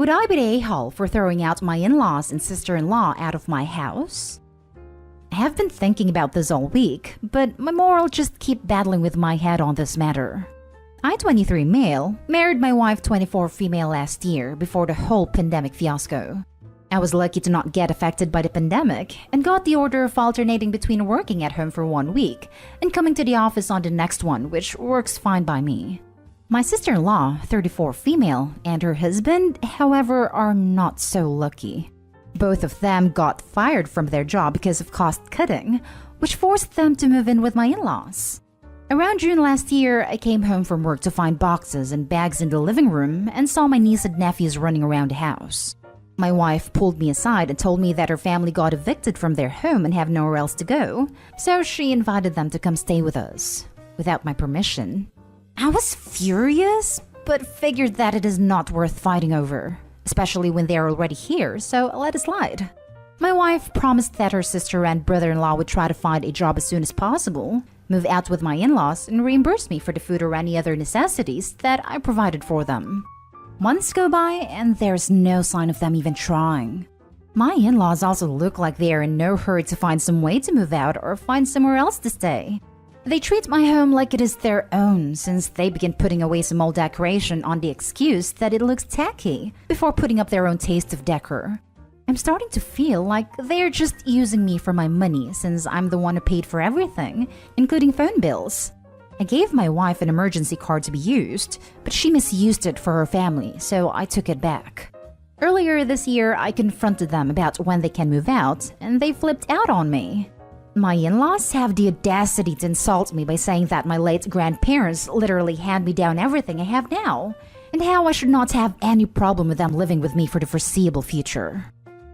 Would I be the a-hole for throwing out my in-laws and sister-in-law out of my house? I have been thinking about this all week, but my moral just keep battling with my head on this matter. I, 23 male, married my wife 24 female last year before the whole pandemic fiasco. I was lucky to not get affected by the pandemic and got the order of alternating between working at home for 1 week and coming to the office on the next one, which works fine by me. My sister-in-law, 34 female, and her husband, however, are not so lucky. Both of them got fired from their job because of cost cutting, which forced them to move in with my in-laws. Around June last year, I came home from work to find boxes and bags in the living room and saw my niece and nephews running around the house. My wife pulled me aside and told me that her family got evicted from their home and have nowhere else to go, so she invited them to come stay with us, without my permission. I was furious, but figured that it is not worth fighting over, especially when they are already here, so I let it slide. My wife promised that her sister and brother-in-law would try to find a job as soon as possible, move out with my in-laws, and reimburse me for the food or any other necessities that I provided for them. Months go by, and there's no sign of them even trying. My in-laws also look like they are in no hurry to find some way to move out or find somewhere else to stay. They treat my home like it is their own, since they begin putting away some old decoration on the excuse that it looks tacky, before putting up their own taste of decor. I'm starting to feel like they're just using me for my money, since I'm the one who paid for everything, including phone bills. I gave my wife an emergency card to be used, but she misused it for her family, so I took it back. Earlier this year, I confronted them about when they can move out, and they flipped out on me. My in-laws have the audacity to insult me by saying that my late grandparents literally hand me down everything I have now, and how I should not have any problem with them living with me for the foreseeable future.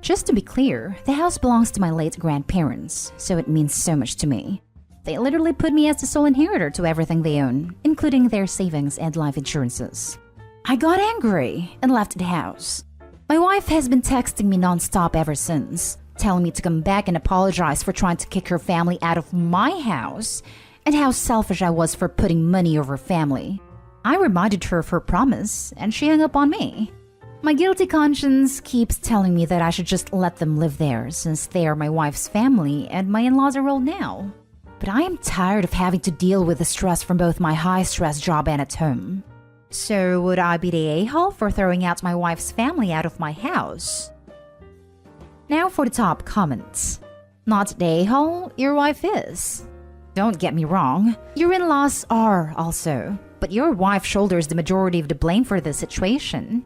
Just to be clear, the house belongs to my late grandparents, so it means so much to me. They literally put me as the sole inheritor to everything they own, including their savings and life insurances. I got angry and left the house. My wife has been texting me non-stop ever since, telling me to come back and apologize for trying to kick her family out of my house and how selfish I was for putting money over family. I reminded her of her promise, and she hung up on me. My guilty conscience keeps telling me that I should just let them live there since they are my wife's family and my in-laws are old now. But I am tired of having to deal with the stress from both my high-stress job and at home. So would I be the a-hole for throwing out my wife's family out of my house? Now for the top comments. Not the a-hole, your wife is. Don't get me wrong, your in-laws are also, but your wife shoulders the majority of the blame for this situation.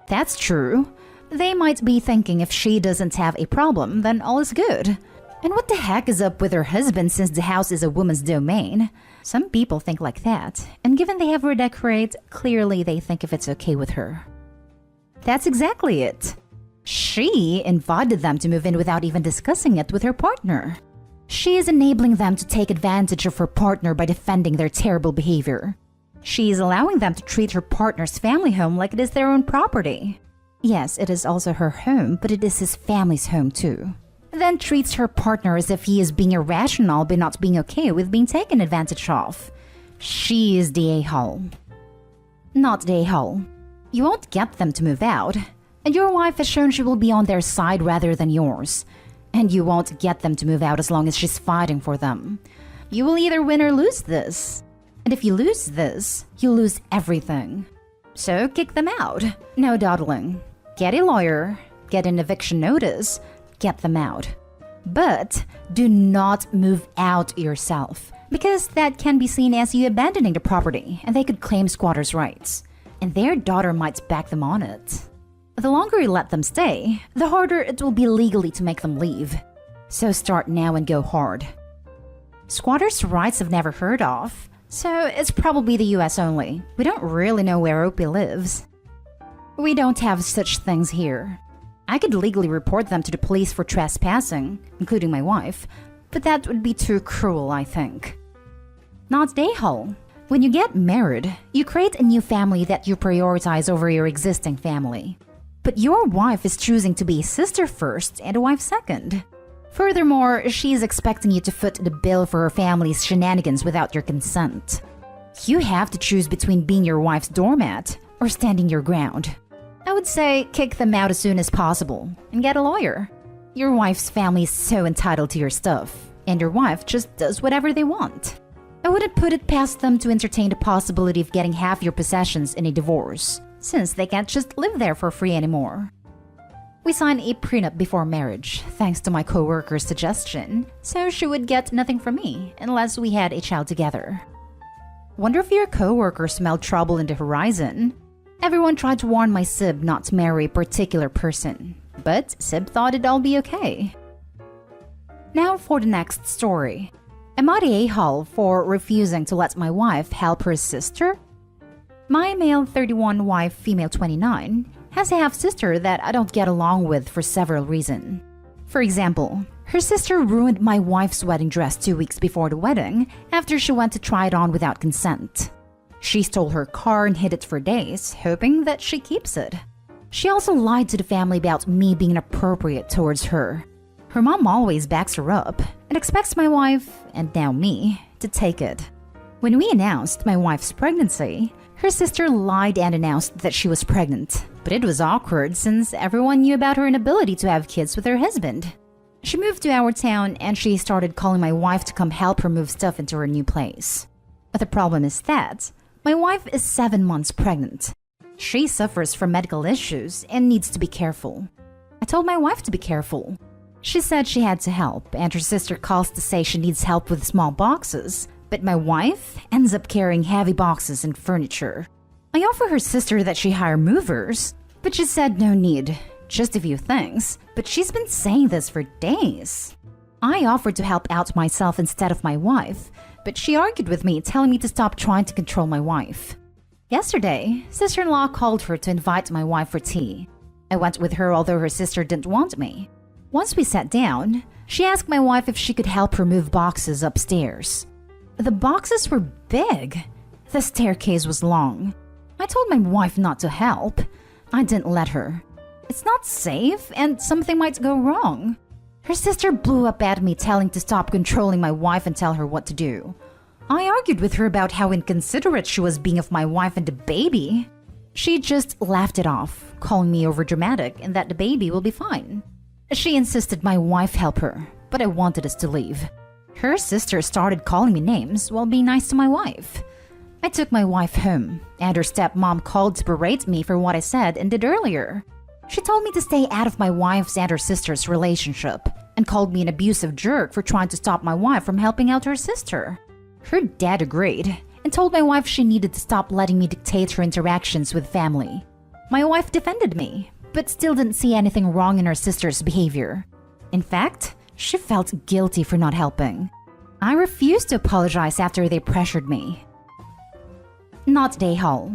That's true. They might be thinking if she doesn't have a problem, then all is good. And what the heck is up with her husband since the house is a woman's domain? Some people think like that, and given they have her decorate, clearly they think if it's okay with her. That's exactly it. She invited them to move in without even discussing it with her partner. She is enabling them to take advantage of her partner by defending their terrible behavior. She is allowing them to treat her partner's family home like it is their own property. Yes, it is also her home, but it is his family's home too. Then treats her partner as if he is being irrational by not being okay with being taken advantage of. She is the a-hole. Not the a-hole. You won't get them to move out, and your wife has shown she will be on their side rather than yours. And you won't get them to move out as long as she's fighting for them. You will either win or lose this. And if you lose this, you lose everything. So kick them out. No dawdling. Get a lawyer, get an eviction notice, get them out. But do not move out yourself, because that can be seen as you abandoning the property and they could claim squatters' rights. And their daughter might back them on it. The longer you let them stay, the harder it will be legally to make them leave. So start now and go hard. Squatters' rights I've never heard of, so it's probably the US only. We don't really know where Opie lives. We don't have such things here. I could legally report them to the police for trespassing, including my wife, but that would be too cruel, I think. Not the a-hole. When you get married, you create a new family that you prioritize over your existing family. But your wife is choosing to be a sister first and a wife second. Furthermore, she is expecting you to foot the bill for her family's shenanigans without your consent. You have to choose between being your wife's doormat or standing your ground. I would say kick them out as soon as possible and get a lawyer. Your wife's family is so entitled to your stuff, and your wife just does whatever they want. I wouldn't put it past them to entertain the possibility of getting half your possessions in a divorce, since they can't just live there for free anymore. We signed a prenup before marriage, thanks to my coworker's suggestion, so she would get nothing from me unless we had a child together. Wonder if your coworker smelled trouble in the horizon? Everyone tried to warn my sib not to marry a particular person, but sib thought it'd all be okay. Now for the next story. Am I the a-hole for refusing to let my wife help her sister? My male 31 wife, female 29, has a half-sister that I don't get along with for several reasons. For example, her sister ruined my wife's wedding dress 2 weeks before the wedding after she went to try it on without consent. She stole her car and hid it for days, hoping that she keeps it. She also lied to the family about me being inappropriate towards her. Her mom always backs her up and expects my wife, and now me, to take it. When we announced my wife's pregnancy, her sister lied and announced that she was pregnant, but it was awkward since everyone knew about her inability to have kids with her husband. She moved to our town and she started calling my wife to come help her move stuff into her new place. But the problem is that my wife is 7 months pregnant. She suffers from medical issues and needs to be careful. I told my wife to be careful. She said she had to help, and her sister calls to say she needs help with small boxes, but my wife ends up carrying heavy boxes and furniture. I offer her sister that she hire movers, but she said no need, just a few things, but she's been saying this for days. I offered to help out myself instead of my wife, but she argued with me, telling me to stop trying to control my wife. Yesterday, sister-in-law called her to invite my wife for tea. I went with her although her sister didn't want me. Once we sat down, she asked my wife if she could help her move boxes upstairs. The boxes were big. The staircase was long. I told my wife not to help. I didn't let her. It's not safe and something might go wrong. Her sister blew up at me, telling to stop controlling my wife and tell her what to do. I argued with her about how inconsiderate she was being of my wife and the baby. She just laughed it off, calling me overdramatic and that the baby will be fine. She insisted my wife help her, but I wanted us to leave. Her sister started calling me names while being nice to my wife. I took my wife home, and her stepmom called to berate me for what I said and did earlier. She told me to stay out of my wife's and her sister's relationship, and called me an abusive jerk for trying to stop my wife from helping out her sister. Her dad agreed, and told my wife she needed to stop letting me dictate her interactions with family. My wife defended me, but still didn't see anything wrong in her sister's behavior. In fact, she felt guilty for not helping. I refused to apologize after they pressured me. Not day haul.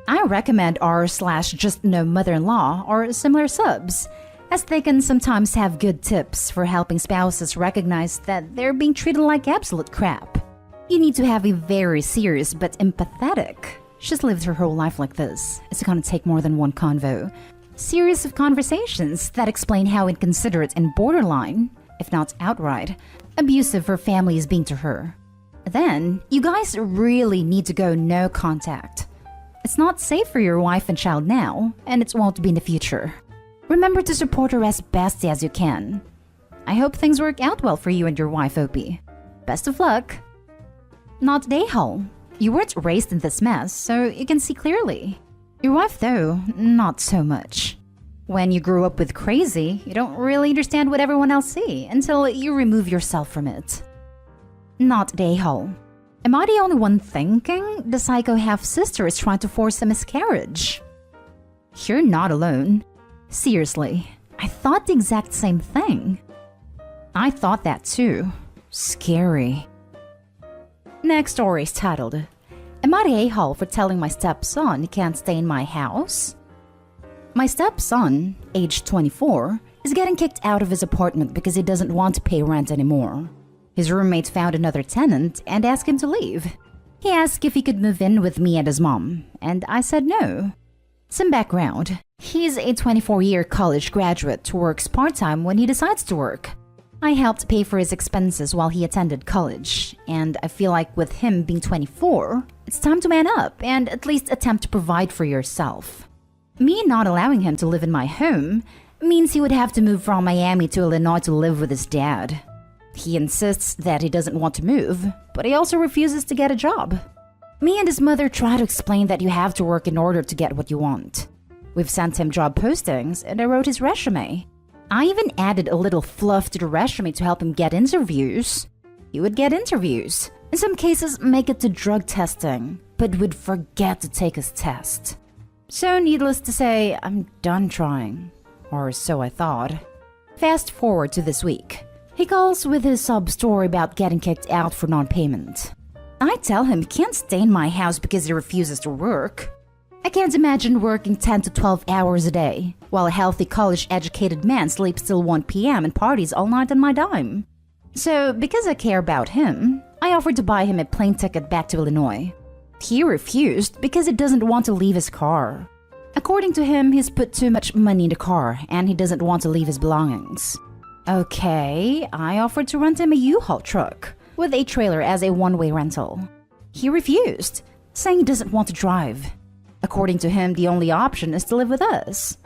I recommend r/just no mother-in-law or similar subs, as they can sometimes have good tips for helping spouses recognize that they're being treated like absolute crap. You need to have a very serious but empathetic. She's lived her whole life like this. It's gonna take more than one convo. Series of conversations that explain how inconsiderate and borderline, if not outright, abusive her family is being to her. Then, you guys really need to go no contact. It's not safe for your wife and child now, and it won't be in the future. Remember to support her as best as you can. I hope things work out well for you and your wife, Opie. Best of luck. Not day-hole. You weren't raised in this mess, so you can see clearly. Your wife, though, not so much. When you grew up with crazy, you don't really understand what everyone else see until you remove yourself from it. Not day-hole. Am I the only one thinking the psycho half-sister is trying to force a miscarriage? You're not alone. Seriously, I thought the exact same thing. I thought that too. Scary. Next story is titled, Am I the a-hole for telling my stepson he can't stay in my house? My stepson, aged 24, is getting kicked out of his apartment because he doesn't want to pay rent anymore. His roommate found another tenant and asked him to leave. He asked if he could move in with me and his mom, and I said no. Some background. He's a 24-year college graduate who works part-time when he decides to work. I helped pay for his expenses while he attended college, and I feel like with him being 24, it's time to man up and at least attempt to provide for yourself. Me not allowing him to live in my home means he would have to move from Miami to Illinois to live with his dad. He insists that he doesn't want to move, but he also refuses to get a job. Me and his mother try to explain that you have to work in order to get what you want. We've sent him job postings and I wrote his resume. I even added a little fluff to the resume to help him get interviews. He would get interviews. In some cases, make it to drug testing, but would forget to take his test. So needless to say, I'm done trying. Or so I thought. Fast forward to this week. He calls with his sob story about getting kicked out for non-payment. I tell him he can't stay in my house because he refuses to work. I can't imagine working 10 to 12 hours a day, while a healthy college-educated man sleeps till 1 p.m. and parties all night on my dime. So, because I care about him, I offered to buy him a plane ticket back to Illinois. He refused because he doesn't want to leave his car. According to him, he's put too much money in the car and he doesn't want to leave his belongings. Okay, I offered to rent him a U-Haul truck with a trailer as a one-way rental. He refused, saying he doesn't want to drive. According to him, the only option is to live with us.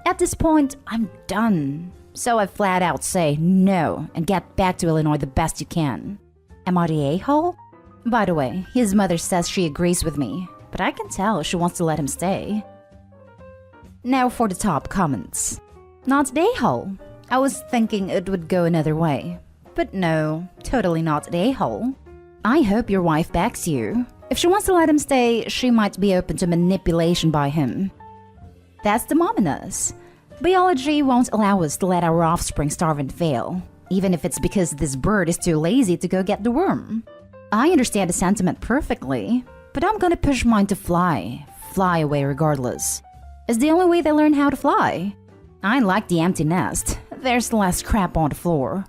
At this point, I'm done. So I flat out say no and get back to Illinois the best you can. Am I the a-hole? By the way, his mother says she agrees with me, but I can tell she wants to let him stay. Now for the top comments. Not the a-hole. I was thinking it would go another way. But no, totally not the a-hole. I hope your wife backs you. If she wants to let him stay, she might be open to manipulation by him. That's the mom in us. Biology won't allow us to let our offspring starve and fail, even if it's because this bird is too lazy to go get the worm. I understand the sentiment perfectly, but I'm gonna push mine to fly away regardless. It's the only way they learn how to fly. I like the empty nest. There's less crap on the floor.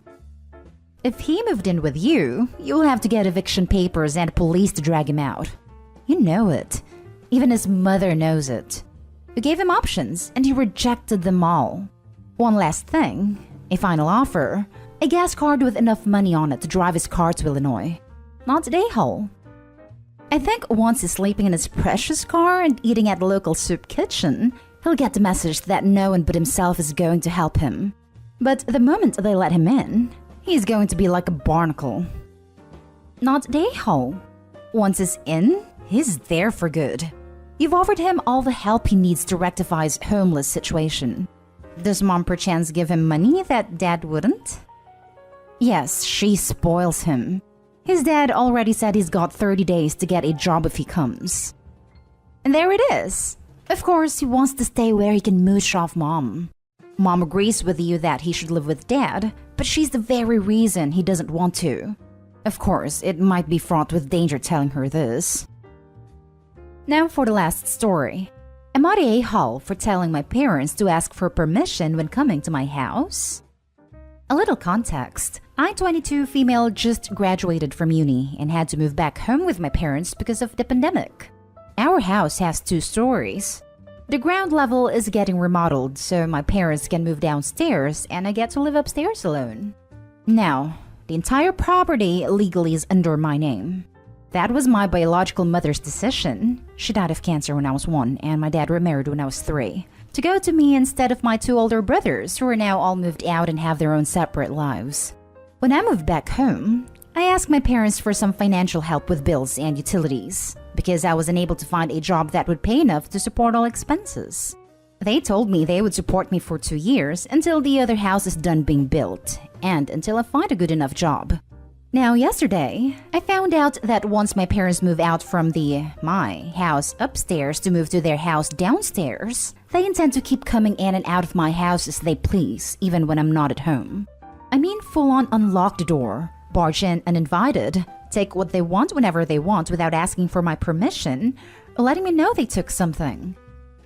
If he moved in with you, you'll have to get eviction papers and police to drag him out. You know it. Even his mother knows it. You gave him options, and he rejected them all. One last thing, a final offer, a gas card with enough money on it to drive his car to Illinois. Not the a-hole. I think once he's sleeping in his precious car and eating at the local soup kitchen, he'll get the message that no one but himself is going to help him. But the moment they let him in, he's going to be like a barnacle. Not the a-hole. Once he's in, he's there for good. You've offered him all the help he needs to rectify his homeless situation. Does mom perchance give him money that dad wouldn't? Yes, she spoils him. His dad already said he's got 30 days to get a job if he comes. And there it is. Of course, he wants to stay where he can mooch off mom. Mom agrees with you that he should live with dad, but she's the very reason he doesn't want to. Of course, it might be fraught with danger telling her this. Now for the last story. Am I the a-hole for telling my parents to ask for permission when coming to my house? A little context. I, 22 female, just graduated from uni and had to move back home with my parents because of the pandemic. Our house has 2 stories. The ground level is getting remodeled, so my parents can move downstairs and I get to live upstairs alone. Now, the entire property legally is under my name. That was my biological mother's decision. She died of cancer when I was 1 and my dad remarried when I was 3. To go to me instead of my 2 older brothers who are now all moved out and have their own separate lives. When I moved back home, I asked my parents for some financial help with bills and utilities because I was unable to find a job that would pay enough to support all expenses. They told me they would support me for 2 years until the other house is done being built and until I find a good enough job. Now, yesterday, I found out that once my parents move out from my house upstairs to move to their house downstairs, they intend to keep coming in and out of my house as they please, even when I'm not at home. I mean full-on unlock the door, barge in uninvited, take what they want whenever they want without asking for my permission, or letting me know they took something.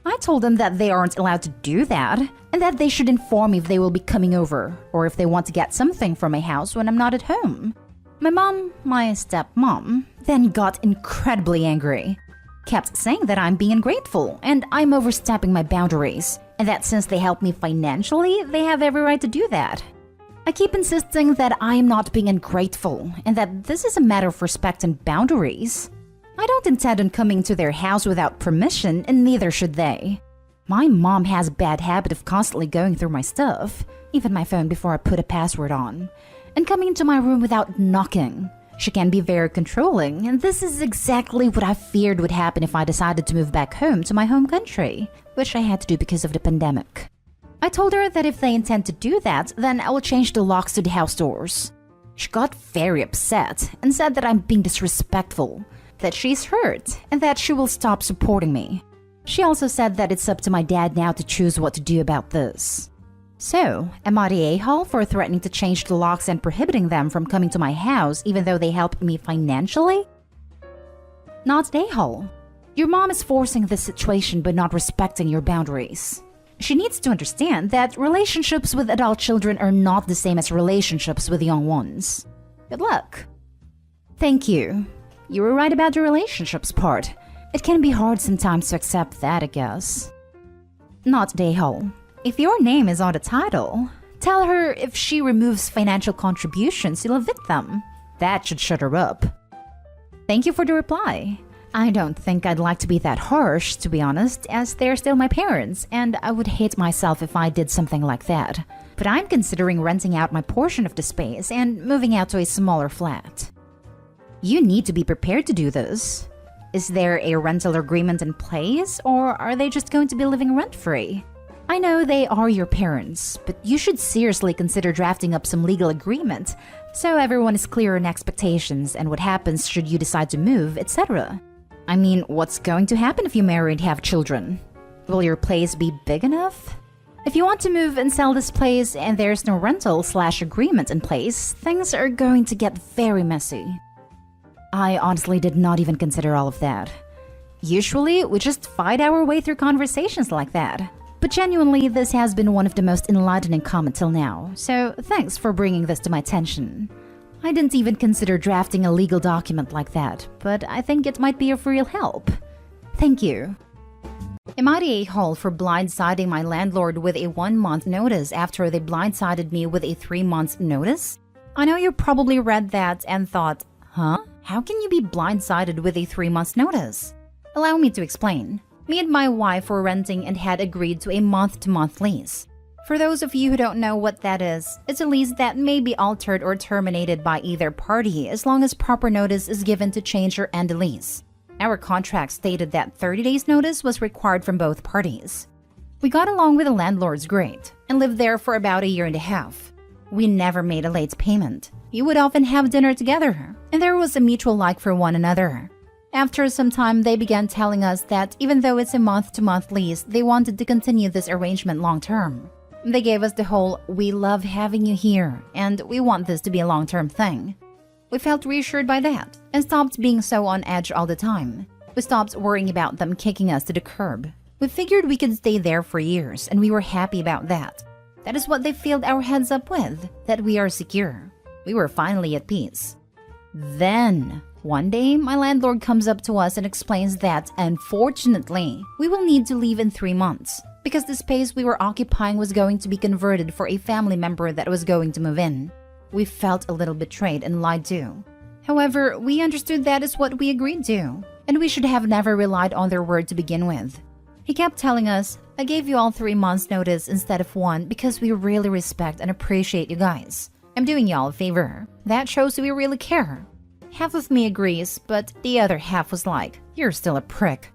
I told them that they aren't allowed to do that, and that they should inform me if they will be coming over, or if they want to get something from my house when I'm not at home. My mom, my stepmom, then got incredibly angry. Kept saying that I'm being ungrateful and I'm overstepping my boundaries, and that since they help me financially, they have every right to do that. I keep insisting that I am not being ungrateful and that this is a matter of respect and boundaries. I don't intend on coming to their house without permission, and neither should they. My mom has a bad habit of constantly going through my stuff, even my phone before I put a password on, and coming into my room without knocking. She can be very controlling, and this is exactly what I feared would happen if I decided to move back home to my home country, which I had to do because of the pandemic. I told her that if they intend to do that, then I will change the locks to the house doors. She got very upset and said that I'm being disrespectful, that she's hurt, and that she will stop supporting me. She also said that it's up to my dad now to choose what to do about this. So, am I the a-hole for threatening to change the locks and prohibiting them from coming to my house even though they help me financially? Not the a-hole. Your mom is forcing this situation but not respecting your boundaries. She needs to understand that relationships with adult children are not the same as relationships with young ones. Good luck. Thank you. You were right about the relationships part. It can be hard sometimes to accept that, I guess. Not the a-hole. If your name is on the title, tell her if she removes financial contributions, you'll evict them. That should shut her up. Thank you for the reply. I don't think I'd like to be that harsh, to be honest, as they're still my parents, and I would hate myself if I did something like that. But I'm considering renting out my portion of the space and moving out to a smaller flat. You need to be prepared to do this. Is there a rental agreement in place, or are they just going to be living rent-free? I know they are your parents, but you should seriously consider drafting up some legal agreement so everyone is clear on expectations and what happens should you decide to move, etc. I mean, what's going to happen if you marry and have children? Will your place be big enough? If you want to move and sell this place and there's no rental/agreement in place, things are going to get very messy. I honestly did not even consider all of that. Usually, we just fight our way through conversations like that. But genuinely, this has been one of the most enlightening comments till now, so thanks for bringing this to my attention. I didn't even consider drafting a legal document like that, but I think it might be of real help. Thank you. Am I the a-hole for blindsiding my landlord with a 1-month notice after they blindsided me with a 3-month notice? I know you probably read that and thought, huh? How can you be blindsided with a 3-month notice? Allow me to explain. Me and my wife were renting and had agreed to a month-to-month lease. For those of you who don't know what that is, it's a lease that may be altered or terminated by either party as long as proper notice is given to change or end the lease. Our contract stated that 30 days notice was required from both parties. We got along with the landlords great and lived there for about a year and a half. We never made a late payment. We would often have dinner together, and there was a mutual like for one another. After some time, they began telling us that even though it's a month-to-month lease, they wanted to continue this arrangement long-term. They gave us the whole, "We love having you here, and we want this to be a long-term thing." We felt reassured by that, and stopped being so on edge all the time. We stopped worrying about them kicking us to the curb. We figured we could stay there for years, and we were happy about that. That is what they filled our heads up with, that we are secure. We were finally at peace. Then, one day, my landlord comes up to us and explains that, unfortunately, we will need to leave in 3 months because the space we were occupying was going to be converted for a family member that was going to move in. We felt a little betrayed and lied to. However, we understood that is what we agreed to, and we should have never relied on their word to begin with. He kept telling us, "I gave you all 3 months notice instead of 1 because we really respect and appreciate you guys. I'm doing y'all a favor. That shows we really care." Half of me agrees, but the other half was like, "You're still a prick."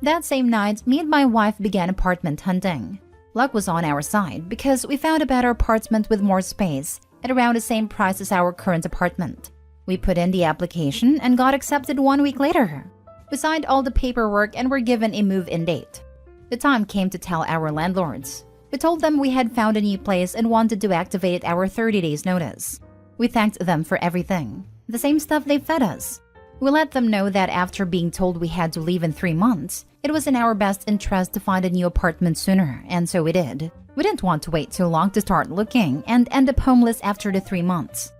That same night, me and my wife began apartment hunting. Luck was on our side because we found a better apartment with more space at around the same price as our current apartment. We put in the application and got accepted 1 week later. We signed all the paperwork and were given a move-in date. The time came to tell our landlords. We told them we had found a new place and wanted to activate our 30 days notice. We thanked them for everything. The same stuff they fed us. We let them know that after being told we had to leave in 3 months, it was in our best interest to find a new apartment sooner, and so we did. We didn't want to wait too long to start looking and end up homeless after the 3 months.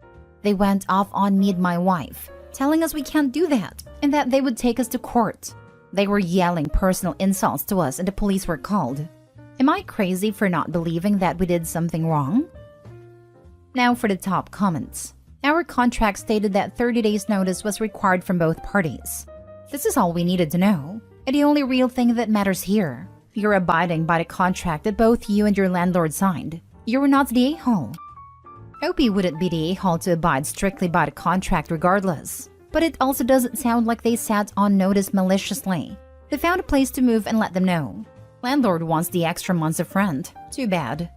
They went off on me and my wife, telling us we can't do that and that they would take us to court. They were yelling personal insults to us and the police were called. Am I crazy for not believing that we did something wrong? Now for the top comments. Our contract stated that 30 days notice was required from both parties. This is all we needed to know, and the only real thing that matters here. You're abiding by the contract that both you and your landlord signed. You're not the a-hole. Opie wouldn't be the a-hole to abide strictly by the contract regardless. But it also doesn't sound like they sat on notice maliciously. They found a place to move and let them know. Landlord wants the extra months of rent. Too bad.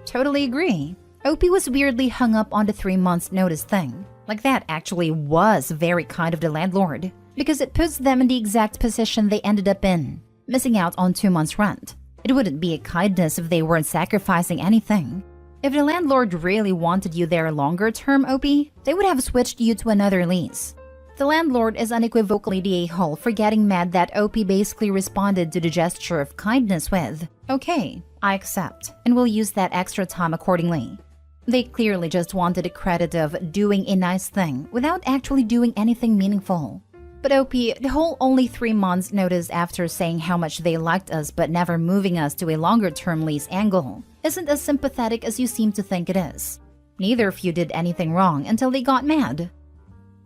Totally agree. Opie was weirdly hung up on the 3 months notice thing. Like that actually was very kind of the landlord, because it puts them in the exact position they ended up in, missing out on 2 months rent. It wouldn't be a kindness if they weren't sacrificing anything. If the landlord really wanted you there longer term, Opie, they would have switched you to another lease. The landlord is unequivocally the a-hole for getting mad that Opie basically responded to the gesture of kindness with, "Okay, I accept, and will use that extra time accordingly." They clearly just wanted the credit of doing a nice thing without actually doing anything meaningful. But Opie, the whole only 3 months notice after saying how much they liked us but never moving us to a longer-term lease angle isn't as sympathetic as you seem to think it is. Neither of you did anything wrong until they got mad.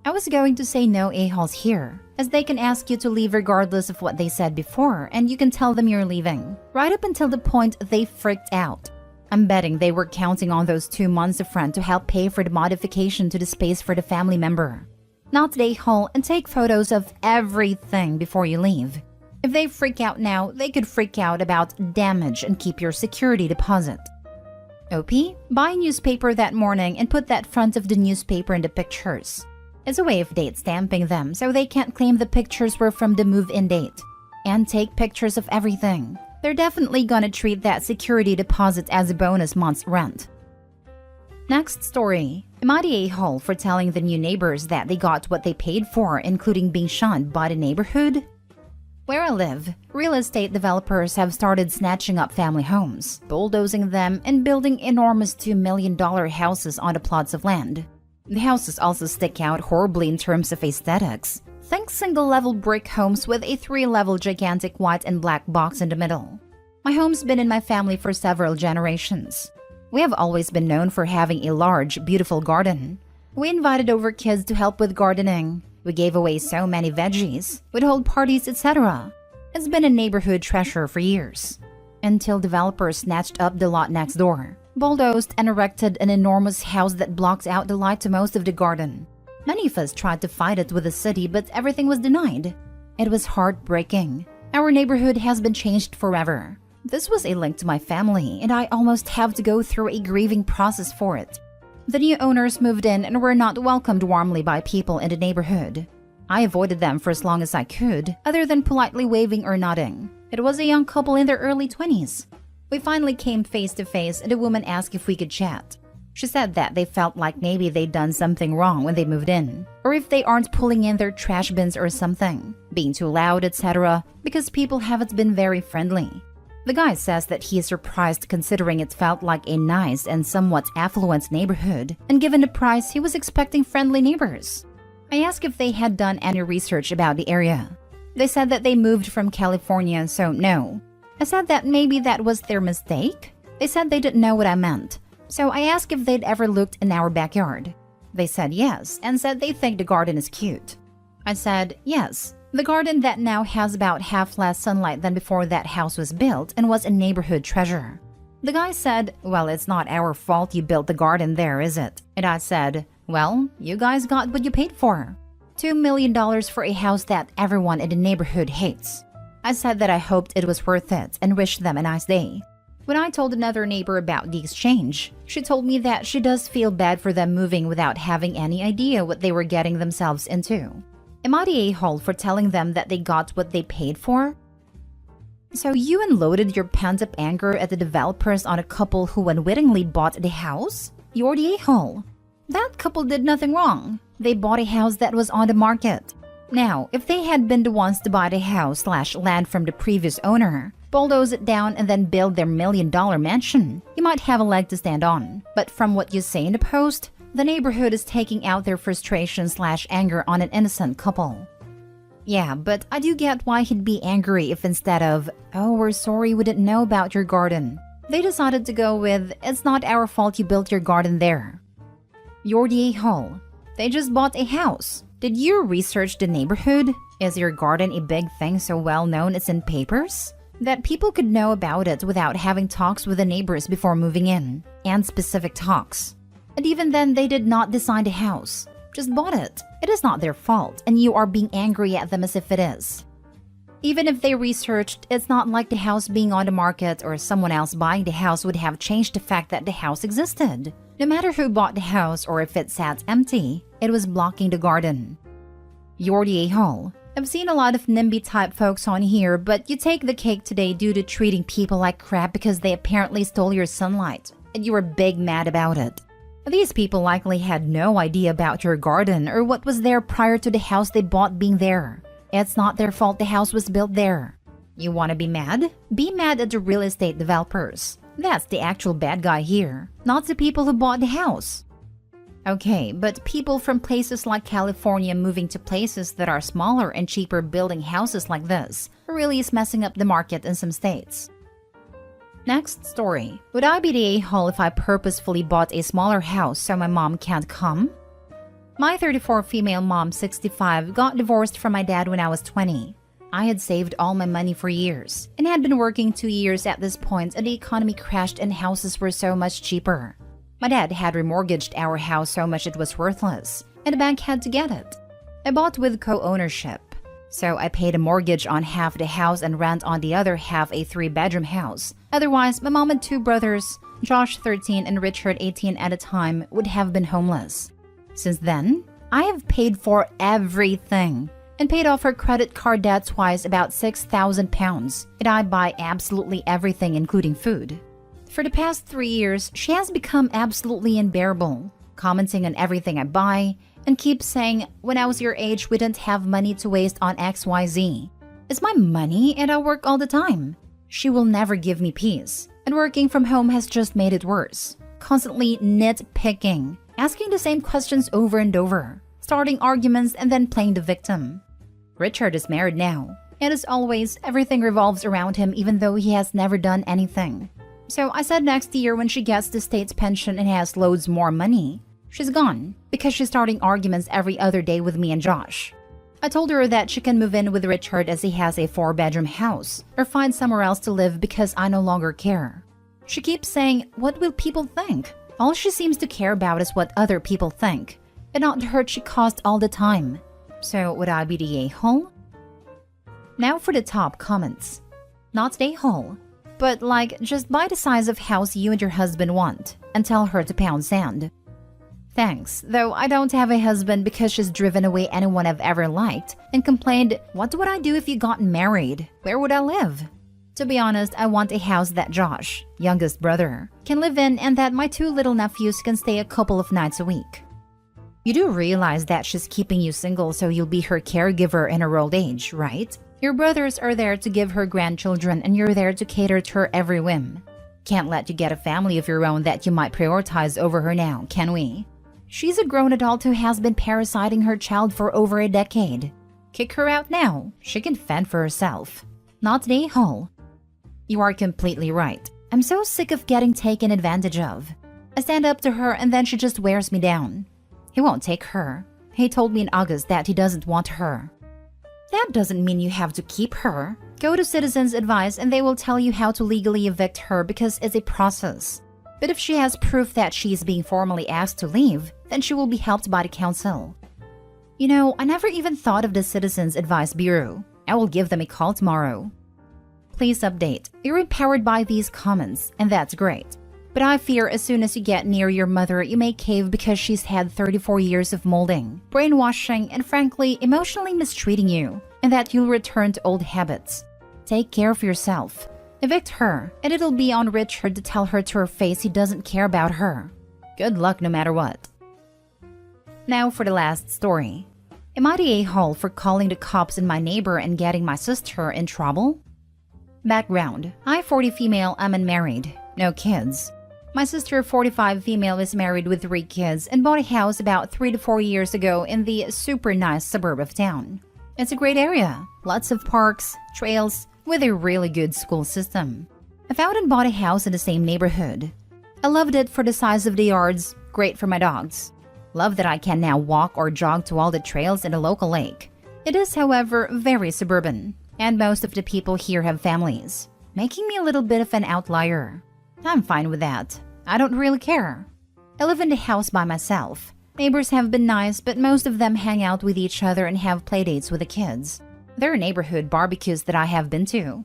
I was going to say no a-holes here, as they can ask you to leave regardless of what they said before, and you can tell them you're leaving, right up until the point they freaked out. I'm betting they were counting on those 2 months of rent to help pay for the modification to the space for the family member. Not the a-hole and take photos of everything before you leave. If they freak out now, they could freak out about damage and keep your security deposit. Opie, buy a newspaper that morning and put that front of the newspaper in the pictures. It's a way of date stamping them so they can't claim the pictures were from the move-in date. And take pictures of everything. They're definitely gonna treat that security deposit as a bonus month's rent. Next story. Am I the a-hole for telling the new neighbors that they got what they paid for, including being shunned by the neighborhood? Where I live, real estate developers have started snatching up family homes, bulldozing them, and building enormous $2 million houses on the plots of land. The houses also stick out horribly in terms of aesthetics. Think single-level brick homes with a 3-level gigantic white and black box in the middle. My home's been in my family for several generations. We have always been known for having a large, beautiful garden. We invited over kids to help with gardening. We gave away so many veggies. We'd hold parties, etc. It's been a neighborhood treasure for years. Until developers snatched up the lot next door, bulldozed and erected an enormous house that blocks out the light to most of the garden. Many of us tried to fight it with the city, but everything was denied. It was heartbreaking. Our neighborhood has been changed forever. This was a link to my family, and I almost have to go through a grieving process for it. The new owners moved in and were not welcomed warmly by people in the neighborhood. I avoided them for as long as I could, other than politely waving or nodding. It was a young couple in their early 20s. We finally came face to face, and the woman asked if we could chat. She said that they felt like maybe they'd done something wrong when they moved in, or if they aren't pulling in their trash bins or something, being too loud, etc., because people haven't been very friendly. The guy says that he is surprised considering it felt like a nice and somewhat affluent neighborhood, and given the price, he was expecting friendly neighbors. I asked if they had done any research about the area. They said that they moved from California, so no. I said that maybe that was their mistake. They said they didn't know what I meant. So I asked if they'd ever looked in our backyard. They said yes, and said they think the garden is cute. I said yes. The garden that now has about half less sunlight than before that house was built and was a neighborhood treasure. The guy said, well, it's not our fault you built the garden there, is it? And I said, well, you guys got what you paid for. $2 million for a house that everyone in the neighborhood hates. I said that I hoped it was worth it and wished them a nice day. When I told another neighbor about the exchange, she told me that she does feel bad for them moving without having any idea what they were getting themselves into. Am I the a-hole for telling them that they got what they paid for? So you unloaded your pent-up anger at the developers on a couple who unwittingly bought the house? You're the a-hole. That couple did nothing wrong. They bought a house that was on the market. Now, if they had been the ones to buy the house/land from the previous owner, bulldoze it down and then build their $1 million mansion, you might have a leg to stand on. But from what you say in the post, the neighborhood is taking out their frustration/anger on an innocent couple. Yeah, but I do get why he'd be angry if instead of, oh, we're sorry we didn't know about your garden, they decided to go with, it's not our fault you built your garden there. You're the a-hole. They just bought a house. Did you research the neighborhood? Is your garden a big thing so well known it's in papers? That people could know about it without having talks with the neighbors before moving in, and specific talks. And even then, they did not design the house, just bought it. It is not their fault, and you are being angry at them as if it is. Even if they researched, it's not like the house being on the market or someone else buying the house would have changed the fact that the house existed. No matter who bought the house or if it sat empty, it was blocking the garden. You're the a-hole. I've seen a lot of NIMBY-type folks on here, but you take the cake today due to treating people like crap because they apparently stole your sunlight, and you were big mad about it. These people likely had no idea about your garden or what was there prior to the house they bought being there. It's not their fault the house was built there. You want to be mad? Be mad at the real estate developers. That's the actual bad guy here, not the people who bought the house. Okay, but people from places like California moving to places that are smaller and cheaper building houses like this really is messing up the market in some states. Next story. Would I be the a-hole if I purposefully bought a smaller house so my mom can't come? My 34 female mom, 65, got divorced from my dad when I was 20. I had saved all my money for years and had been working 2 years at this point, and the economy crashed and houses were so much cheaper. My dad had remortgaged our house so much it was worthless, and the bank had to get it. I bought with co-ownership, so I paid a mortgage on half the house and rent on the other half a 3-bedroom house. Otherwise, my mom and 2 brothers, Josh 13 and Richard 18 at a time, would have been homeless. Since then, I have paid for everything and paid off her credit card debt twice, about £6,000, and I buy absolutely everything including food. For the past 3 years, she has become absolutely unbearable, commenting on everything I buy and keeps saying, when I was your age, we didn't have money to waste on XYZ. It's my money and I work all the time. She will never give me peace, and working from home has just made it worse. Constantly nitpicking, asking the same questions over and over, starting arguments and then playing the victim. Richard is married now, and as always, everything revolves around him even though he has never done anything. So I said next year when she gets the state's pension and has loads more money, she's gone because she's starting arguments every other day with me and Josh. I told her that she can move in with Richard as he has a 4-bedroom house or find somewhere else to live because I no longer care. She keeps saying, what will people think? All she seems to care about is what other people think, and not the hurt she caused all the time. So would I be the a-hole? Now for the top comments. Not the a-hole, but like, just buy the size of house you and your husband want and tell her to pound sand. Thanks, though I don't have a husband because she's driven away anyone I've ever liked and complained, what would I do if you got married? Where would I live? To be honest, I want a house that Josh, youngest brother, can live in and that my 2 little nephews can stay a couple of nights a week. You do realize that she's keeping you single so you'll be her caregiver in her old age, right? Your brothers are there to give her grandchildren and you're there to cater to her every whim. Can't let you get a family of your own that you might prioritize over her now, can we? She's a grown adult who has been parasiting her child for over a decade. Kick her out now. She can fend for herself. Not the a-hole. You are completely right. I'm so sick of getting taken advantage of. I stand up to her and then she just wears me down. He won't take her. He told me in August that he doesn't want her. That doesn't mean you have to keep her. Go to Citizens Advice and they will tell you how to legally evict her because it's a process. But if she has proof that she is being formally asked to leave, then she will be helped by the council. You know, I never even thought of the Citizens Advice Bureau. I will give them a call tomorrow. Please update. You're empowered by these comments, and that's great. But I fear as soon as you get near your mother, you may cave because she's had 34 years of molding, brainwashing, and frankly, emotionally mistreating you, and that you'll return to old habits. Take care of yourself. Evict her, and it'll be on Richard to tell her to her face he doesn't care about her. Good luck no matter what. Now for the last story. Am I the a-hole for calling the cops on my neighbor and getting my sister in trouble? Background. I, 40 female, am unmarried. No kids. My sister, 45 female, is married with 3 kids and bought a house about 3 to 4 years ago in the super nice suburb of town. It's a great area. Lots of parks, trails, with a really good school system. I found and bought a house in the same neighborhood. I loved it for the size of the yards, great for my dogs. Love that I can now walk or jog to all the trails in a local lake. It is, however, very suburban. And most of the people here have families, making me a little bit of an outlier. I'm fine with that. I don't really care. I live in the house by myself. Neighbors have been nice, but most of them hang out with each other and have playdates with the kids. There are neighborhood barbecues that I have been to.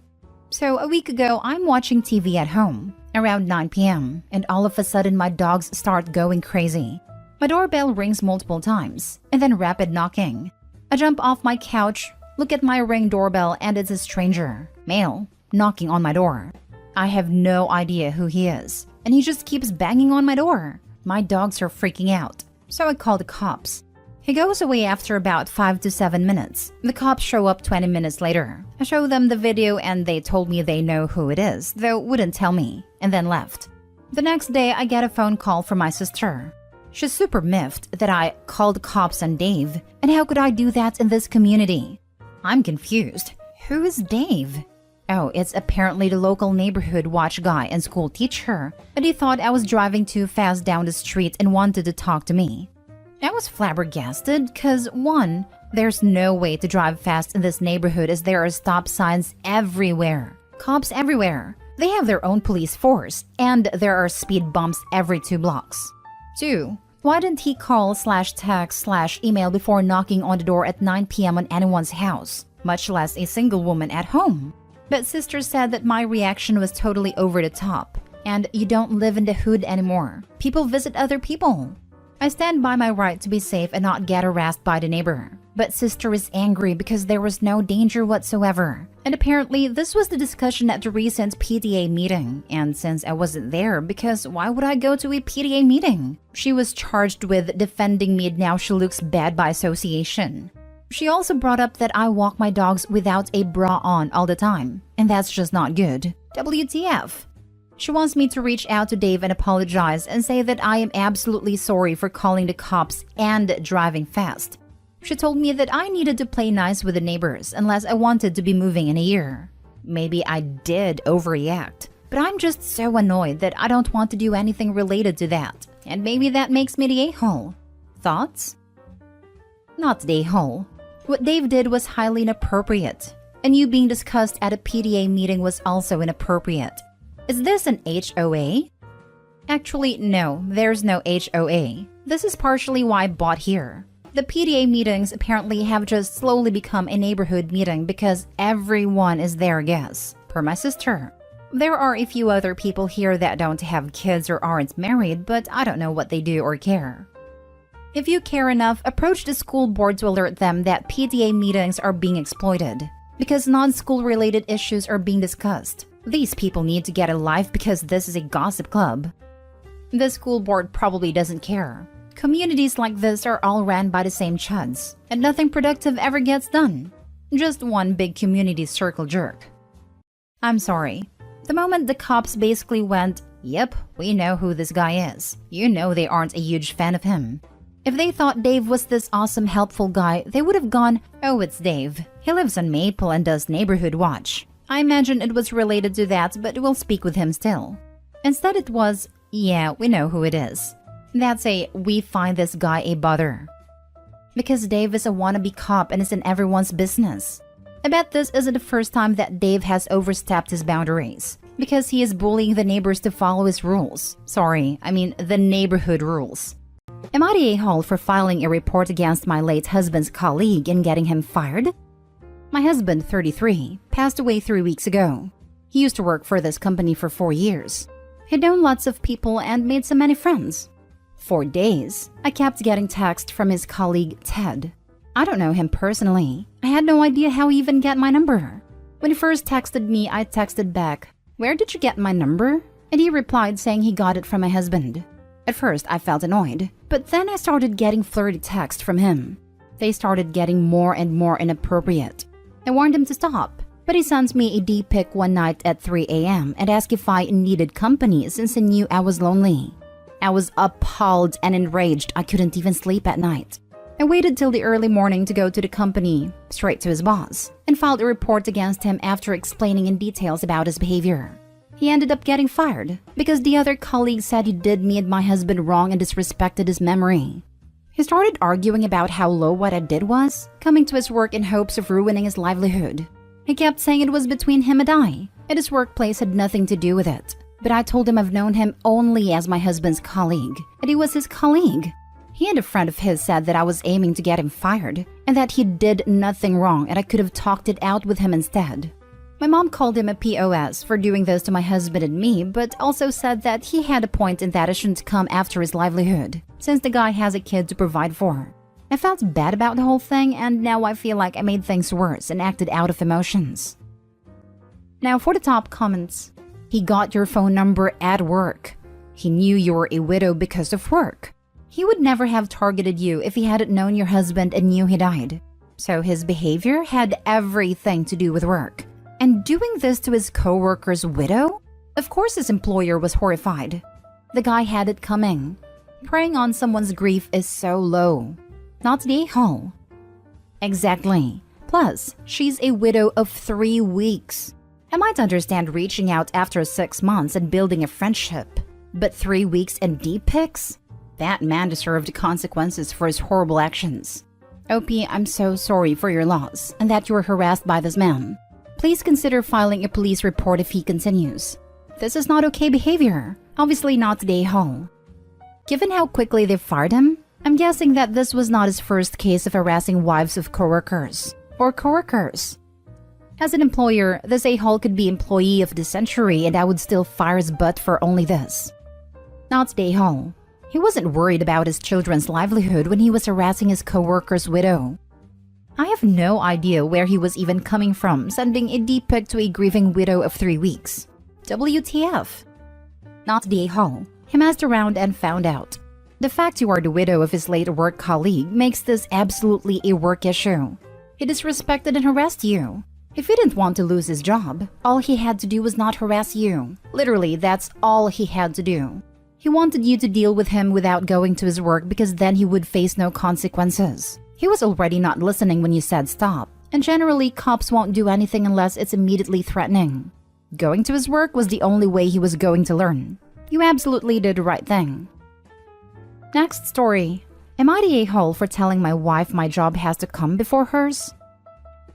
So a week ago, I'm watching TV at home, around 9 p.m., and all of a sudden my dogs start going crazy. My doorbell rings multiple times, and then rapid knocking. I jump off my couch, look at my Ring doorbell, and it's a stranger, male, knocking on my door. I have no idea who he is, and he just keeps banging on my door. My dogs are freaking out, so I call the cops. He goes away after about 5 to 7 minutes. The cops show up 20 minutes later. I show them the video and they told me they know who it is, though wouldn't tell me, and then left. The next day, I get a phone call from my sister. She's super miffed that I called cops on Dave, and how could I do that in this community? I'm confused. Who is Dave? Oh, it's apparently the local neighborhood watch guy and school teacher, but he thought I was driving too fast down the street and wanted to talk to me. I was flabbergasted because, one, there's no way to drive fast in this neighborhood as there are stop signs everywhere. Cops everywhere. They have their own police force, and there are speed bumps every 2 blocks. 2. Why didn't he call/text/email before knocking on the door at 9 p.m. on anyone's house, much less a single woman at home? But sister said that my reaction was totally over the top, and you don't live in the hood anymore. People visit other people. I stand by my right to be safe and not get harassed by the neighbor. But sister is angry because there was no danger whatsoever. And apparently, this was the discussion at the recent PTA meeting. And since I wasn't there, because why would I go to a PTA meeting? She was charged with defending me and now she looks bad by association. She also brought up that I walk my dogs without a bra on all the time. And that's just not good. WTF? She wants me to reach out to Dave and apologize and say that I am absolutely sorry for calling the cops and driving fast. She told me that I needed to play nice with the neighbors unless I wanted to be moving in a year. Maybe I did overreact, but I'm just so annoyed that I don't want to do anything related to that. And maybe that makes me the a-hole. Thoughts? Not the a-hole. What Dave did was highly inappropriate, and you being discussed at a PTA meeting was also inappropriate. Is this an HOA? Actually, no, there's no HOA. This is partially why I bought here. The PTA meetings apparently have just slowly become a neighborhood meeting because everyone is their guest, per my sister. There are a few other people here that don't have kids or aren't married, but I don't know what they do or care. If you care enough, approach the school board to alert them that PTA meetings are being exploited because non-school related issues are being discussed. These people need to get a life because this is a gossip club. The school board probably doesn't care. Communities like this are all ran by the same chuds, and nothing productive ever gets done. Just one big community circle jerk. I'm sorry. The moment the cops basically went, "Yep, we know who this guy is," you know they aren't a huge fan of him. If they thought Dave was this awesome helpful guy, they would have gone, "Oh, it's Dave. He lives on Maple and does neighborhood watch." I imagine it was related to that, but we'll speak with him still. Instead it was, "Yeah, we know who it is." That's a, "We find this guy a bother." Because Dave is a wannabe cop and is in everyone's business. I bet this isn't the first time that Dave has overstepped his boundaries. Because he is bullying the neighbors to follow his rules. Sorry, I mean the neighborhood rules. Am I the a-hole for filing a report against my late husband's colleague and getting him fired? My husband, 33, passed away 3 weeks ago. He used to work for this company for 4 years. He'd known lots of people and made so many friends. For days, I kept getting texts from his colleague, Ted. I don't know him personally. I had no idea how he even got my number. When he first texted me, I texted back, "Where did you get my number?" And he replied saying he got it from my husband. At first, I felt annoyed, but then I started getting flirty texts from him. They started getting more and more inappropriate. I warned him to stop, but he sent me a D-pic one night at 3 a.m. and asked if I needed company since he knew I was lonely. I was appalled and enraged. I couldn't even sleep at night. I waited till the early morning to go to the company, straight to his boss, and filed a report against him after explaining in details about his behavior. He ended up getting fired because the other colleague said he did me and my husband wrong and disrespected his memory. He started arguing about how low what I did was, coming to his work in hopes of ruining his livelihood. He kept saying it was between him and I, and his workplace had nothing to do with it. But I told him I've known him only as my husband's colleague, and he was his colleague. He and a friend of his said that I was aiming to get him fired, and that he did nothing wrong and I could have talked it out with him instead. My mom called him a POS for doing this to my husband and me, but also said that he had a point in that it shouldn't come after his livelihood, since the guy has a kid to provide for. I felt bad about the whole thing, and now I feel like I made things worse and acted out of emotions. Now for the top comments. He got your phone number at work. He knew you were a widow because of work. He would never have targeted you if he hadn't known your husband and knew he died. So his behavior had everything to do with work. And doing this to his co-worker's widow? Of course his employer was horrified. The guy had it coming. Preying on someone's grief is so low. Not the a-hole. Exactly. Plus, she's a widow of 3 weeks. I might understand reaching out after 6 months and building a friendship. But 3 weeks and deep pics? That man deserved consequences for his horrible actions. OP, I'm so sorry for your loss and that you were harassed by this man. Please consider filing a police report if he continues. This is not okay behavior. Obviously not the a-hole. Given how quickly they fired him, I'm guessing that this was not his first case of harassing wives of coworkers. Or coworkers. As an employer, this a-hole could be employee of the century and I would still fire his butt for only this. Not the a-hole. He wasn't worried about his children's livelihood when he was harassing his coworker's widow. I have no idea where he was even coming from, sending a deep pic to a grieving widow of 3 weeks. WTF? Not the a-hole. He messed around and found out. The fact you are the widow of his late work colleague makes this absolutely a work issue. He disrespected and harassed you. If he didn't want to lose his job, all he had to do was not harass you. Literally, that's all he had to do. He wanted you to deal with him without going to his work because then he would face no consequences. He was already not listening when you said stop, and generally cops won't do anything unless it's immediately threatening. Going to his work was the only way he was going to learn. You absolutely did the right thing. Next story. Am I the a-hole for telling my wife my job has to come before hers?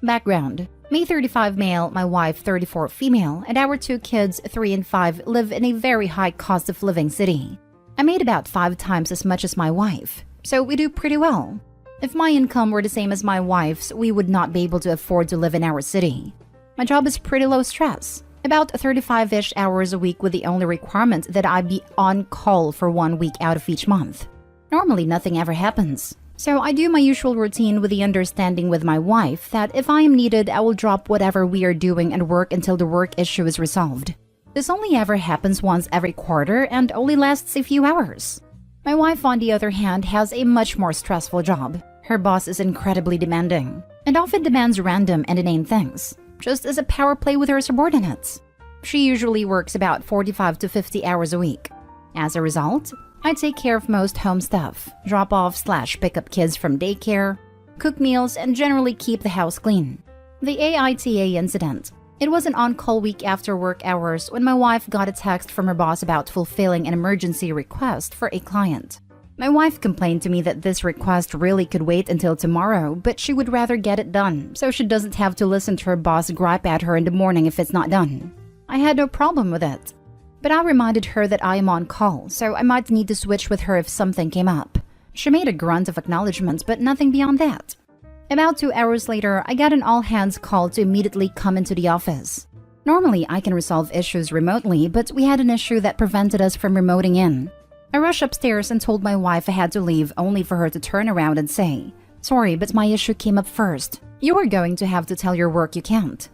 Background. Me 35 male, my wife 34 female, and our 2 kids 3 and 5 live in a very high cost of living city. I made about 5 times as much as my wife, so we do pretty well. If my income were the same as my wife's, we would not be able to afford to live in our city. My job is pretty low stress, about 35-ish hours a week with the only requirement that I be on call for 1 week out of each month. Normally nothing ever happens, so I do my usual routine with the understanding with my wife that if I am needed, I will drop whatever we are doing and work until the work issue is resolved. This only ever happens once every quarter and only lasts a few hours. My wife, on the other hand, has a much more stressful job. Her boss is incredibly demanding and often demands random and inane things, just as a power play with her subordinates. She usually works about 45 to 50 hours a week. As a result, I take care of most home stuff, drop off / pick up kids from daycare, cook meals, and generally keep the house clean. The AITA incident. It was an on-call week after work hours when my wife got a text from her boss about fulfilling an emergency request for a client. My wife complained to me that this request really could wait until tomorrow, but she would rather get it done so she doesn't have to listen to her boss gripe at her in the morning if it's not done. I had no problem with it. But I reminded her that I am on call, so I might need to switch with her if something came up. She made a grunt of acknowledgement, but nothing beyond that. About 2 hours later, I got an all-hands call to immediately come into the office. Normally, I can resolve issues remotely, but we had an issue that prevented us from remoting in. I rushed upstairs and told my wife I had to leave, only for her to turn around and say, "Sorry, but my issue came up first. You are going to have to tell your work you can't."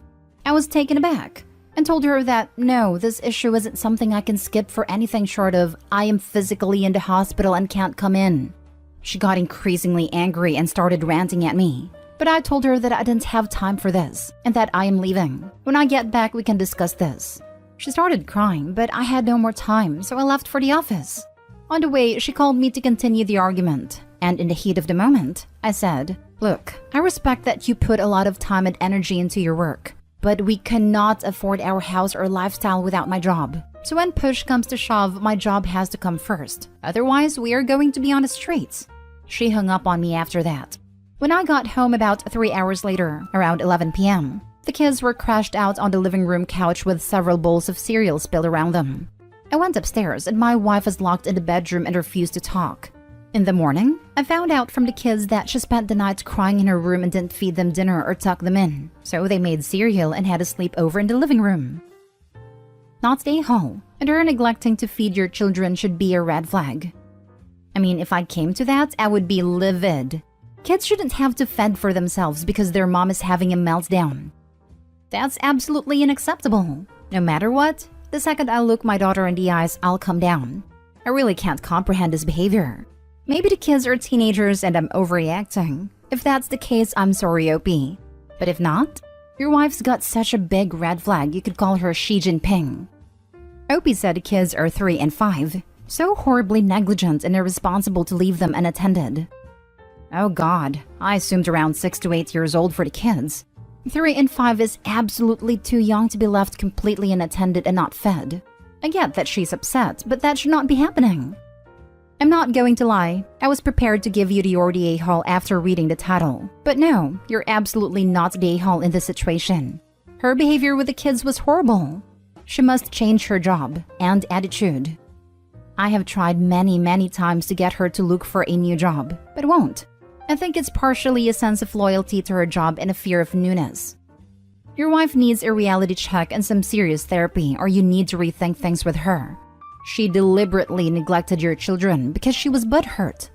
I was taken aback and told her that no, this issue isn't something I can skip for anything short of I am physically in the hospital and can't come in. She got increasingly angry and started ranting at me, but I told her that I didn't have time for this and that I am leaving. When I get back, we can discuss this. She started crying, but I had no more time, so I left for the office. On the way, she called me to continue the argument, and in the heat of the moment, I said, "Look, I respect that you put a lot of time and energy into your work, but we cannot afford our house or lifestyle without my job. So when push comes to shove, my job has to come first. Otherwise, we are going to be on the streets." She hung up on me after that. When I got home about 3 hours later, around 11 p.m., The kids were crashed out on the living room couch with several bowls of cereal spilled around them. I went upstairs and my wife was locked in the bedroom and refused to talk. In the morning, I found out from the kids that she spent the night crying in her room and didn't feed them dinner or tuck them in, so they made cereal and had a sleepover in the living room. Not stay home, and her neglecting to feed your children should be a red flag. I mean, if I came to that, I would be livid. Kids shouldn't have to fend for themselves because their mom is having a meltdown. That's absolutely unacceptable. No matter what, the second I look my daughter in the eyes, I'll calm down. I really can't comprehend this behavior. Maybe the kids are teenagers and I'm overreacting. If that's the case, I'm sorry, OP. But if not, your wife's got such a big red flag you could call her Xi Jinping. OP said the kids are 3 and 5, so horribly negligent and irresponsible to leave them unattended. Oh God, I assumed around 6 to 8 years old for the kids. 3 and 5 is absolutely too young to be left completely unattended and not fed. I get that she's upset, but that should not be happening. I'm not going to lie, I was prepared to give you the RDA hall after reading the title. But no, you're absolutely not the a-hole in this situation. Her behavior with the kids was horrible. She must change her job and attitude. I have tried many times to get her to look for a new job, but won't. I think it's partially a sense of loyalty to her job and a fear of newness. Your wife needs a reality check and some serious therapy, or you need to rethink things with her. She deliberately neglected your children because she was butthurt.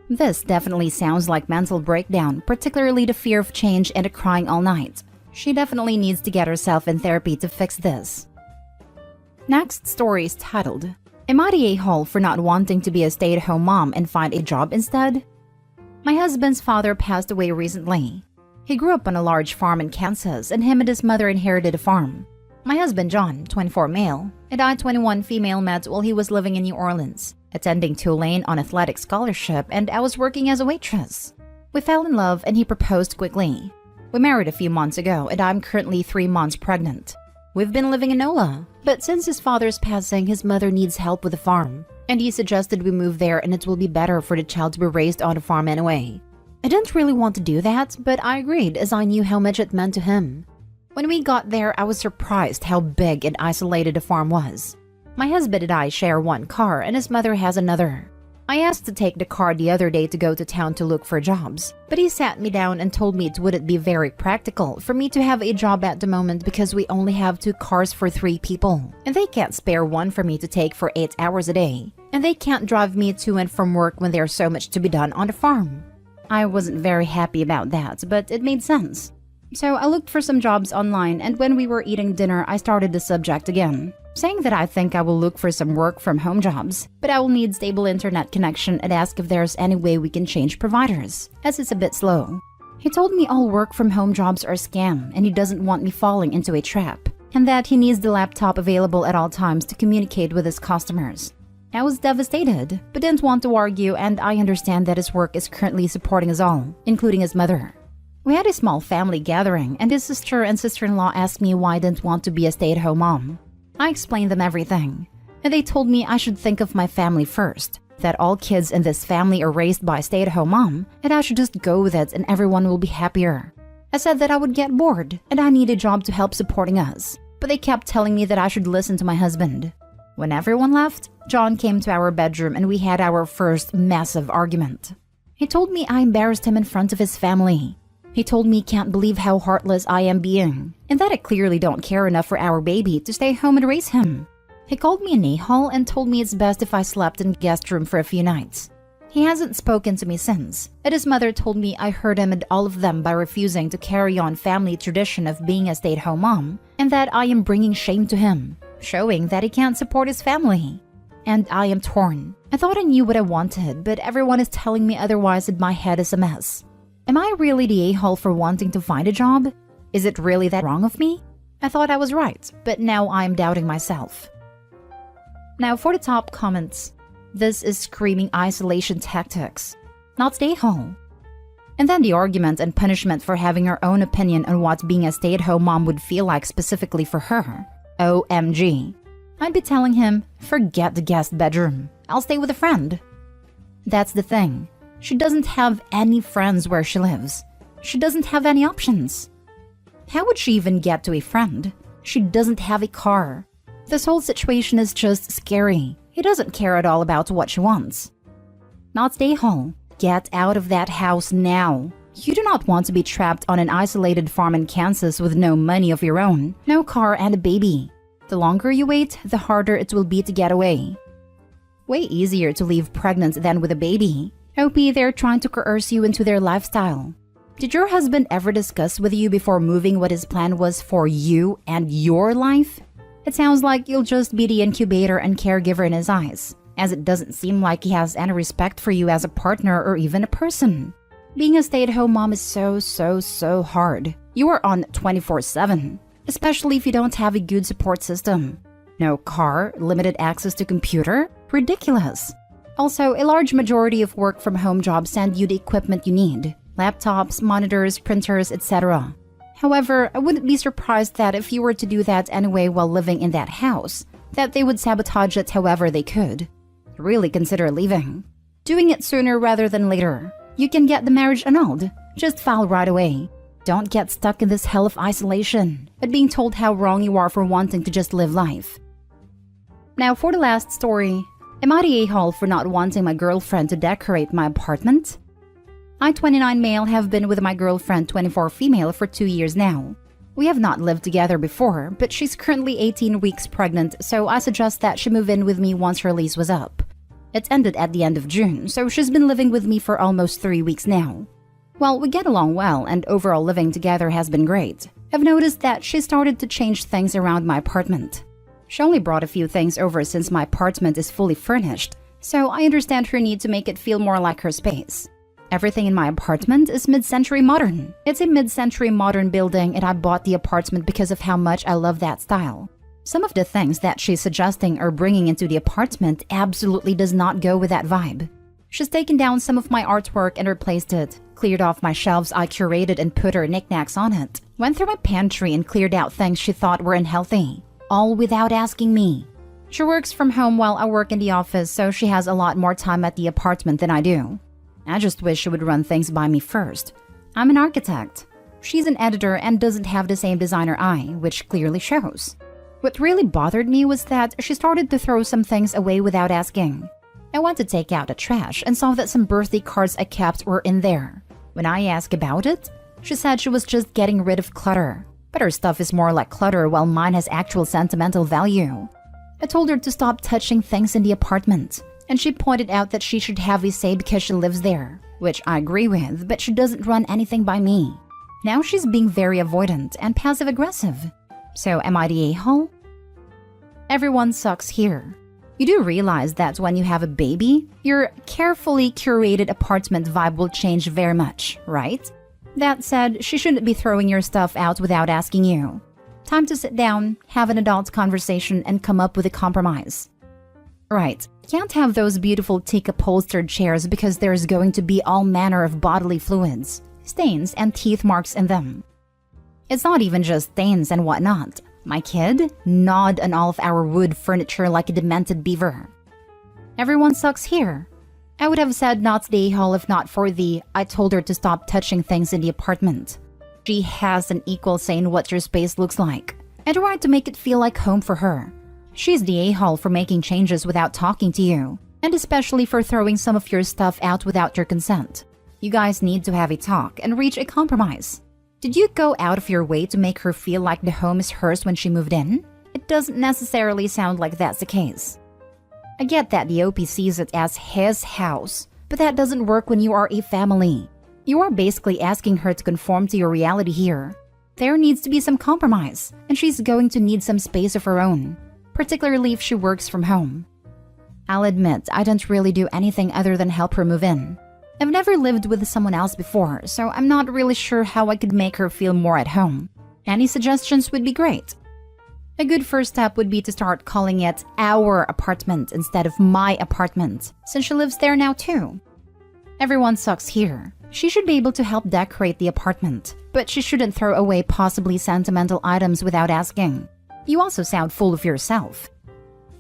This definitely sounds like mental breakdown, particularly the fear of change and the crying all night. She definitely needs to get herself in therapy to fix this. Next story is titled, Am I the a-hole for not wanting to be a stay-at-home mom and find a job instead? My husband's father passed away recently. He grew up on a large farm in Kansas and him and his mother inherited a farm. My husband John, 24 male, and I, 21 female, met while he was living in New Orleans, attending Tulane on athletic scholarship, and I was working as a waitress. We fell in love and he proposed quickly. We married a few months ago and I'm currently 3 months pregnant. We've been living in NOLA, but since his father's passing, his mother needs help with the farm, and he suggested we move there and it will be better for the child to be raised on a farm anyway. I didn't really want to do that, but I agreed as I knew how much it meant to him. When we got there, I was surprised how big and isolated the farm was. My husband and I share one car and his mother has another. I asked to take the car the other day to go to town to look for jobs, but he sat me down and told me it wouldn't be very practical for me to have a job at the moment because we only have 2 cars for 3 people, and they can't spare one for me to take for 8 hours a day, and they can't drive me to and from work when there's so much to be done on the farm. I wasn't very happy about that, but it made sense. So I looked for some jobs online, and when we were eating dinner, I started the subject again, saying that I think I will look for some work from home jobs, but I will need stable internet connection and ask if there's any way we can change providers, as it's a bit slow. He told me all work from home jobs are a scam, and he doesn't want me falling into a trap, and that he needs the laptop available at all times to communicate with his customers. I was devastated, but didn't want to argue, and I understand that his work is currently supporting us all, including his mother. We had a small family gathering, and his sister and sister-in-law asked me why I didn't want to be a stay-at-home mom. I explained them everything, and they told me I should think of my family first, that all kids in this family are raised by a stay-at-home mom, and I should just go with it and everyone will be happier. I said that I would get bored, and I need a job to help supporting us, but they kept telling me that I should listen to my husband. When everyone left, John came to our bedroom and we had our first massive argument. He told me I embarrassed him in front of his family. He told me he can't believe how heartless I am being, and that I clearly don't care enough for our baby to stay home and raise him. He called me an a-hole and told me it's best if I slept in the guest room for a few nights. He hasn't spoken to me since, and his mother told me I hurt him and all of them by refusing to carry on family tradition of being a stay-at-home mom, and that I am bringing shame to him, showing that he can't support his family. And I am torn. I thought I knew what I wanted, but everyone is telling me otherwise and my head is a mess. Am I really the a-hole for wanting to find a job? Is it really that wrong of me? I thought I was right, but now I'm doubting myself. Now for the top comments. This is screaming isolation tactics, not the a-hole. And then the argument and punishment for having her own opinion on what being a stay-at-home mom would feel like specifically for her. OMG. I'd be telling him, forget the guest bedroom. I'll stay with a friend. That's the thing. She doesn't have any friends where she lives. She doesn't have any options. How would she even get to a friend? She doesn't have a car. This whole situation is just scary. He doesn't care at all about what she wants. Not stay home. Get out of that house now. You do not want to be trapped on an isolated farm in Kansas with no money of your own, no car, and a baby. The longer you wait, the harder it will be to get away. Way easier to leave pregnant than with a baby. OP, they're trying to coerce you into their lifestyle. Did your husband ever discuss with you before moving what his plan was for you and your life? It sounds like you'll just be the incubator and caregiver in his eyes, as it doesn't seem like he has any respect for you as a partner or even a person. Being a stay-at-home mom is so hard. You are on 24/7, especially if you don't have a good support system. No car, limited access to computer? Ridiculous. Also, a large majority of work-from-home jobs send you the equipment you need. Laptops, monitors, printers, etc. However, I wouldn't be surprised that if you were to do that anyway while living in that house, that they would sabotage it however they could. Really consider leaving. Doing it sooner rather than later. You can get the marriage annulled. Just file right away. Don't get stuck in this hell of isolation and being told how wrong you are for wanting to just live life. Now for the last story. Am I the a-hole for not wanting my girlfriend to decorate my apartment? I, 29 male, have been with my girlfriend, 24 female, for 2 years now. We have not lived together before, but she's currently 18 weeks pregnant, so I suggest that she move in with me once her lease was up. It ended at the end of June, so she's been living with me for almost 3 weeks now. Well, we get along well, and overall living together has been great. I've noticed that she started to change things around my apartment. She only brought a few things over since my apartment is fully furnished, so I understand her need to make it feel more like her space. Everything in my apartment is mid-century modern. It's a mid-century modern building, and I bought the apartment because of how much I love that style. Some of the things that she's suggesting or bringing into the apartment absolutely does not go with that vibe. She's taken down some of my artwork and replaced it, cleared off my shelves I curated and put her knickknacks on it, went through my pantry and cleared out things she thought were unhealthy, all without asking me. She works from home while I work in the office, so she has a lot more time at the apartment than I do. I just wish she would run things by me first. I'm an architect. She's an editor and doesn't have the same designer eye, which clearly shows. What really bothered me was that she started to throw some things away without asking. I went to take out the trash and saw that some birthday cards I kept were in there. When I asked about it, she said she was just getting rid of clutter. But her stuff is more like clutter while mine has actual sentimental value. I told her to stop touching things in the apartment, and she pointed out that she should have a say because she lives there, which I agree with, but she doesn't run anything by me. Now she's being very avoidant and passive-aggressive. So am I the a-hole? Everyone sucks here. You do realize that when you have a baby, your carefully curated apartment vibe will change very much, right? That said, she shouldn't be throwing your stuff out without asking you. Time to sit down, have an adult conversation, and come up with a compromise. Right, can't have those beautiful teak upholstered chairs because there's going to be all manner of bodily fluids, stains, and teeth marks in them. It's not even just stains and whatnot. My kid gnawed on all of our wood furniture like a demented beaver. Everyone sucks here. I would have said not the a-hole if not for the I told her to stop touching things in the apartment. She has an equal say in what your space looks like, and a right to make it feel like home for her. She's the a-hole for making changes without talking to you, and especially for throwing some of your stuff out without your consent. You guys need to have a talk and reach a compromise. Did you go out of your way to make her feel like the home is hers when she moved in? It doesn't necessarily sound like that's the case. I get that the OP sees it as his house, but that doesn't work when you are a family. You are basically asking her to conform to your reality here. There needs to be some compromise, and she's going to need some space of her own, particularly if she works from home. I'll admit, I don't really do anything other than help her move in. I've never lived with someone else before, so I'm not really sure how I could make her feel more at home. Any suggestions would be great. A good first step would be to start calling it our apartment instead of my apartment, since she lives there now too. Everyone sucks here. She should be able to help decorate the apartment, but she shouldn't throw away possibly sentimental items without asking. You also sound full of yourself.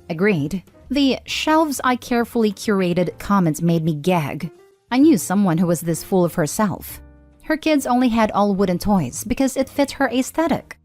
Agreed. The shelves I carefully curated comments made me gag. I knew someone who was this full of herself. Her kids only had all wooden toys because it fit her aesthetic.